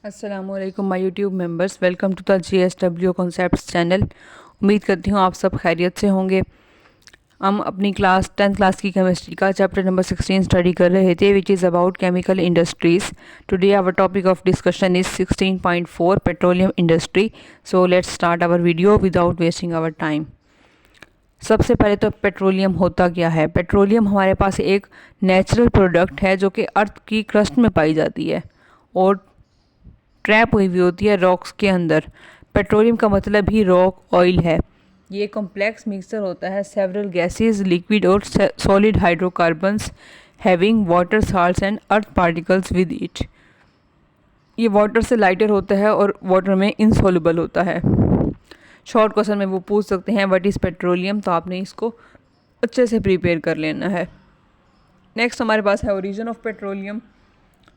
अस्सलामुअलैकुम my YouTube members, welcome to the JSW concepts channel. उम्मीद करती हूँ आप सब खैरियत से होंगे। हम अपनी क्लास 10th क्लास की केमिस्ट्री का चैप्टर नंबर 16 स्टडी कर रहे थे, which is about chemical industries. Today our topic of discussion is 16.4 petroleum industry. So let's start our video without wasting our time. सबसे पहले तो पेट्रोलियम होता क्या है। पेट्रोलियम हमारे पास एक नेचुरल प्रोडक्ट है जो कि अर्थ की क्रस्ट में पाई जाती है और ट्रैप हुई होती है रॉक्स के अंदर। पेट्रोलियम का मतलब ही रॉक ऑयल है। ये कॉम्प्लेक्स मिक्सचर होता है सेवरल गैसेस, लिक्विड और solid hydrocarbons having water salts and earth particles with it. ये वाटर से लाइटर होता है और वाटर में इनसॉल्युबल होता है। शॉर्ट क्वेश्चन में वो पूछ सकते हैं व्हाट इज़ पेट्रोलियम, तो आपने इसको अच्छे से प्रिपेयर कर लेना है। नेक्स्ट हमारे पास है origin of petroleum.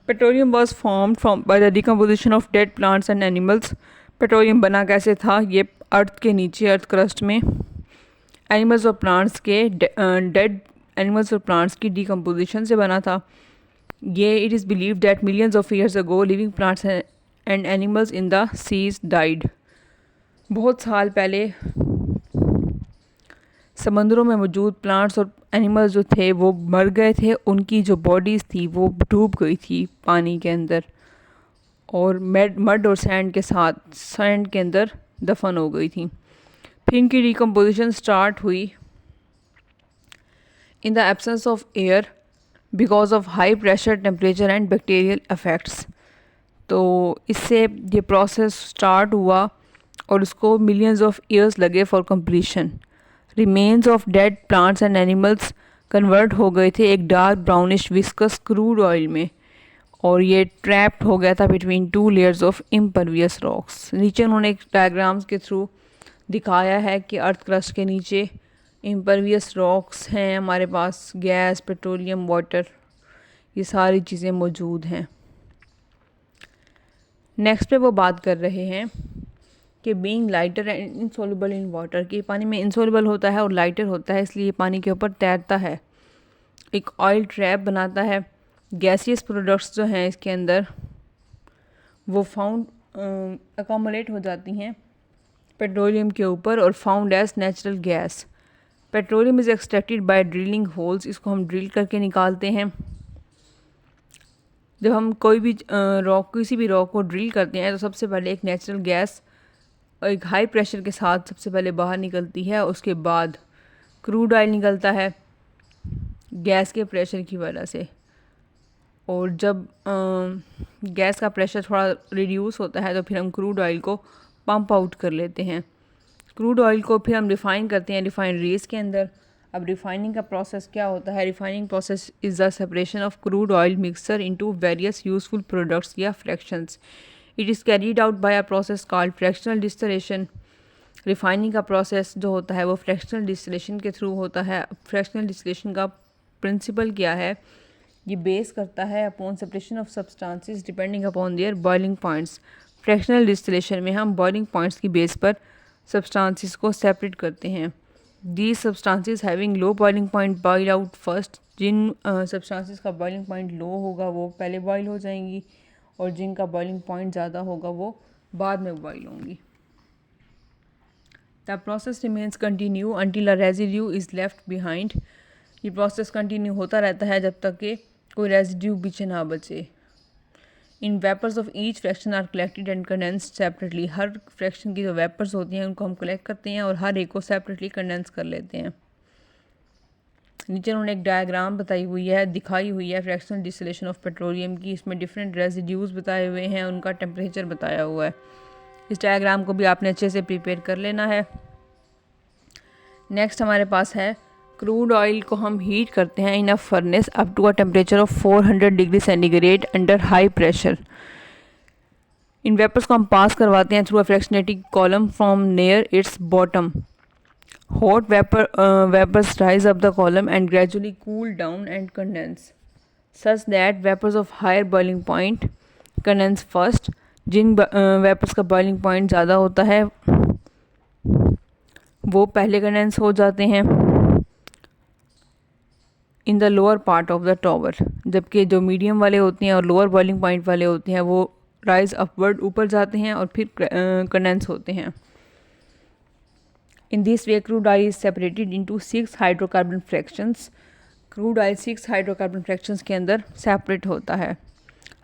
Petroleum was formed from by the decomposition of dead plants and animals. Petroleum बना कैसे था? ये अर्थ के नीचे, अर्थ क्रस्ट में एनिमल्स और प्लांट्स के डेड एनिमल्स और प्लांट्स की डिकम्पोजिशन से बना था। ये it is believe that millions of years ago living plants and animals in the seas died. बहुत साल पहले समंदरों में मौजूद प्लांट्स और एनिमल्स जो थे वो मर गए थे, उनकी जो बॉडीज़ थी वो डूब गई थी पानी के अंदर और मड और सैंड के साथ सैंड के अंदर दफन हो गई थी। फिर इनकी डिकम्पोजिशन स्टार्ट हुई in the absence of air because of high pressure, temperature and bacterial effects. तो इससे ये प्रोसेस स्टार्ट हुआ और उसको मिलियंस ऑफ ईयर्स लगे for completion. Remains of dead plants and animals convert हो गए थे एक dark brownish viscous crude oil में और ये ट्रैप्ड हो गया था between two layers of impervious rocks. नीचे उन्होंने एक डायग्राम्स के थ्रू दिखाया है कि अर्थ क्रस्ट के नीचे इम्परवियस रॉक्स हैं, हमारे पास गैस, पेट्रोलियम, वाटर, ये सारी चीज़ें मौजूद हैं। नेक्स्ट पे वो बात कर रहे हैं कि being lighter and insoluble in water, कि पानी में इनसॉल्युबल होता है और लाइटर होता है, इसलिए पानी के ऊपर तैरता है। एक ऑयल ट्रैप बनाता है। गैसियस प्रोडक्ट्स जो हैं इसके अंदर वो फाउंड अकोमोलेट हो जाती हैं पेट्रोलियम के ऊपर और found as natural gas. Petroleum is extracted by drilling holes, इसको हम ड्रिल करके निकालते हैं। जब हम कोई भी किसी भी रॉक को ड्रिल करते हैं तो सबसे पहले एक नेचुरल गैस एक हाई प्रेशर के साथ सबसे पहले बाहर निकलती है, उसके बाद क्रूड ऑयल निकलता है गैस के प्रेशर की वजह से। और जब गैस का प्रेशर थोड़ा रिड्यूस होता है तो फिर हम क्रूड ऑयल को पंप आउट कर लेते हैं। क्रूड ऑयल को फिर हम रिफ़ाइन करते हैं रिफाइनरीज़ के अंदर। अब रिफाइनिंग का प्रोसेस क्या होता है? Refining process is the separation of crude oil mixture into various useful products या fractions. It is carried out by a process called fractional distillation. Refining का प्रोसेस जो होता है वो फ्रैक्शनल डिस्टिलेशन के थ्रू होता है। फ्रैक्शनल डिस्टिलेशन का प्रिंसिपल क्या है? ये बेस करता है upon separation of substances depending upon their boiling points. Fractional distillation में हम बॉइलिंग पॉइंट्स की बेस पर सब्सटेंसेस को सेपरेट करते हैं। These substances having low boiling point boil out first. जिन सब्सटेंसेस का बॉइलिंग पॉइंट लो होगा वो पहले बॉयल हो जाएंगी और जिनका बॉइलिंग पॉइंट ज़्यादा होगा वो बाद में बॉयल होंगी। The process remains continue until a residue is left behind. ये प्रोसेस कंटिन्यू होता रहता है जब तक कि कोई रेजिड्यू पीछे ना बचे। इन vapours of each fraction are collected and condensed separately. हर फ्रैक्शन की जो वेपर्स होती हैं उनको हम कलेक्ट करते हैं और हर एक को सेपरेटली कंडेंस कर लेते हैं। नीचे उन्होंने एक डायग्राम दिखाई हुई है फ्रैक्शनल डिस्टिलेशन ऑफ पेट्रोलियम की। इसमें डिफरेंट रेजिड्यूज़ बताए हुए हैं, उनका टेम्परेचर बताया हुआ है। इस डायग्राम को भी आपने अच्छे से प्रिपेयर कर लेना है। नेक्स्ट हमारे पास है क्रूड ऑयल को हम हीट करते हैं in a furnace up to a temperature of 400 degree centigrade under high pressure. इन वेपर्स को हम पास करवाते हैं through a fractionating column from near its bottom. Hot vapours rise up the column and gradually cool down and condense such that vapours of higher boiling point condense first. जिन vapours का boiling point ज़्यादा होता है वो पहले condense हो जाते हैं in the lower part of the tower, जबकि जो मीडियम वाले होते हैं और लोअर बॉइलिंग पॉइंट वाले होते हैं वो राइज अपवर्ड, ऊपर जाते हैं और फिर कंडेंस होते हैं। In this way crude oil is separated into 6 hydrocarbon fractions. Crude oil 6 hydrocarbon fractions के अंदर सेपरेट होता है।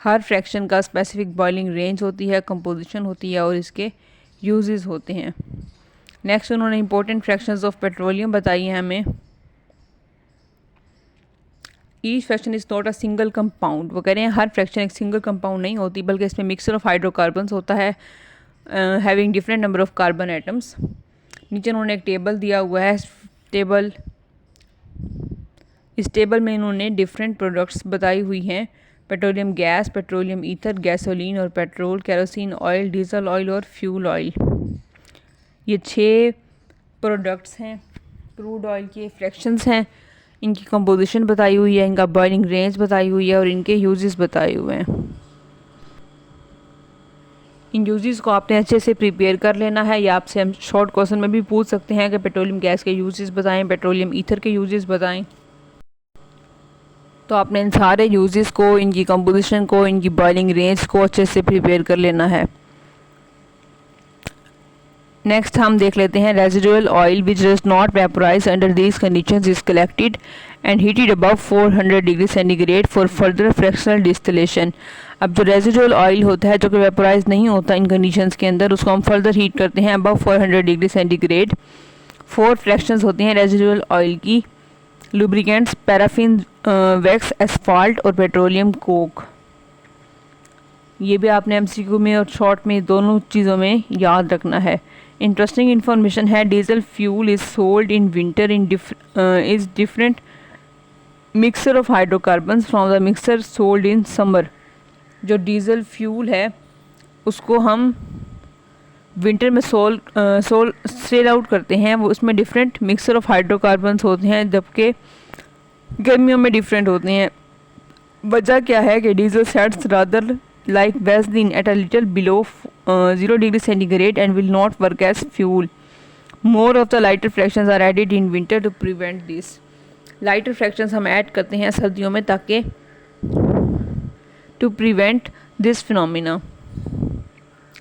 हर फ्रैक्शन का स्पेसिफिक बॉइलिंग रेंज होती है, कंपोजिशन होती है और इसके यूजेस होते हैं। नेक्स्ट उन्होंने इंपॉर्टेंट फ्रैक्शंस ऑफ पेट्रोलियम बताई हैं हमें। Each fraction is not a single compound. वो कह रहे हैं हर फ्रैक्शन एक सिंगल कंपाउंड नहीं होती, बल्कि इसमें मिक्सचर ऑफ हाइड्रोकार्बन्स होता है having different number of carbon atoms. नीचे उन्होंने एक टेबल दिया हुआ है। इस टेबल में इन्होंने डिफरेंट प्रोडक्ट्स बताई हुई हैं। Petroleum gas, petroleum ether, gasoline और petrol, kerosene oil, diesel oil और फ्यूल ऑयल। ये 6 प्रोडक्ट्स हैं, क्रूड ऑयल के फ्रैक्शंस हैं। इनकी कंपोजिशन बताई हुई है, इनका बॉइलिंग रेंज बताई हुई है और इनके यूजेस बताए हुए हैं। इन यूजेस को आपने अच्छे से प्रिपेयर कर लेना है, या आपसे हम शॉर्ट क्वेश्चन में भी पूछ सकते हैं कि पेट्रोलियम गैस के यूजेस बताएं, पेट्रोलियम ईथर के यूजेस बताएं। तो आपने इन सारे यूजेस को, इनकी कंपोजिशन को, इनकी बॉइलिंग रेंज को अच्छे से प्रिपेयर कर लेना है। नेक्स्ट हम देख लेते हैं residual oil which does not vaporise under these conditions is collected and heated above 400 degree centigrade for further fractional distillation. अब जो रेजिडुअल ऑयल होता है जो कि वेपोराइज नहीं होता इन कंडीशंस के अंदर, उसको हम फर्दर हीट करते हैं अबव 400 डिग्री सेंटीग्रेड। 4 फ्रैक्शंस होती हैं रेजिडुअल ऑयल की। लुब्रिकेंट्स, पैराफिन, वैक्स, एस्फाल्ट और पेट्रोलियम कोक। ये भी आपने एमसीक्यू में और शॉर्ट में दोनों चीज़ों में याद रखना है। इंटरेस्टिंग इन्फॉर्मेशन है, diesel fuel is sold in winter in is different mixer of hydrocarbons from the mixer sold in summer. जो डीजल फ्यूल है उसको हम विंटर में सेल आउट करते हैं, वो उसमें डिफरेंट मिक्सर ऑफ हाइड्रोकार्बन्स होते हैं, जबकि गर्मियों में डिफरेंट होते हैं। वजह क्या है कि diesel sets rather like Vaseline at a little below 0 degree centigrade and will not work as fuel. More of the lighter fractions are added in winter to prevent this. Lighter fractions हम add करते हैं सर्दियों में ताकि to prevent this phenomena.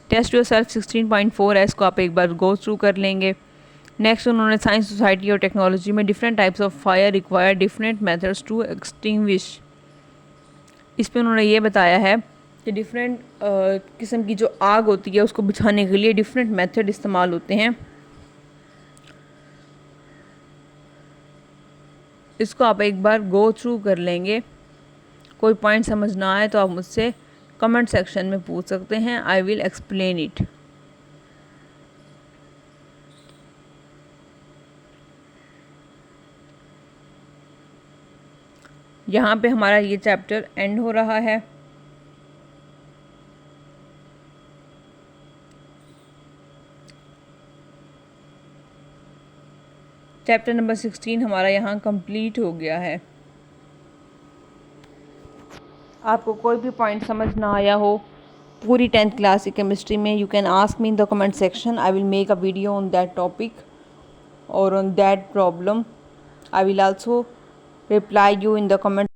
Test yourself 16.4 है, इसको आप एक बार go through कर लेंगे। नेक्स्ट उन्होंने साइंस, सोसाइटी और टेक्नोलॉजी में different types of fire require different methods to extinguish. इस पर उन्होंने ये बताया है कि डिफरेंट किस्म की जो आग होती है उसको बुझाने के लिए डिफरेंट मेथड इस्तेमाल होते हैं। इसको आप एक बार गो थ्रू कर लेंगे। कोई पॉइंट समझ ना आए तो आप मुझसे कमेंट सेक्शन में पूछ सकते हैं, आई विल एक्सप्लेन इट। यहाँ पे हमारा ये चैप्टर एंड हो रहा है। चैप्टर नंबर 16 हमारा यहाँ कंप्लीट हो गया है। आपको कोई भी पॉइंट समझ ना आया हो पूरी 10th क्लास की केमिस्ट्री में, you can ask me in the comment section. I will make a video on that topic और on that problem. I will also reply you in the comment.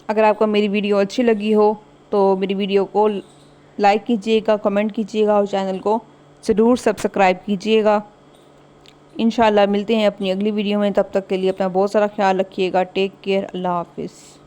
अगर आपको मेरी वीडियो अच्छी लगी हो तो मेरी वीडियो को लाइक कीजिएगा, कमेंट कीजिएगा और चैनल को ज़रूर सब्सक्राइब कीजिएगा। इंशाल्लाह मिलते हैं अपनी अगली वीडियो में। तब तक के लिए अपना बहुत सारा ख्याल रखिएगा। Take care. अल्लाह हाफिज़।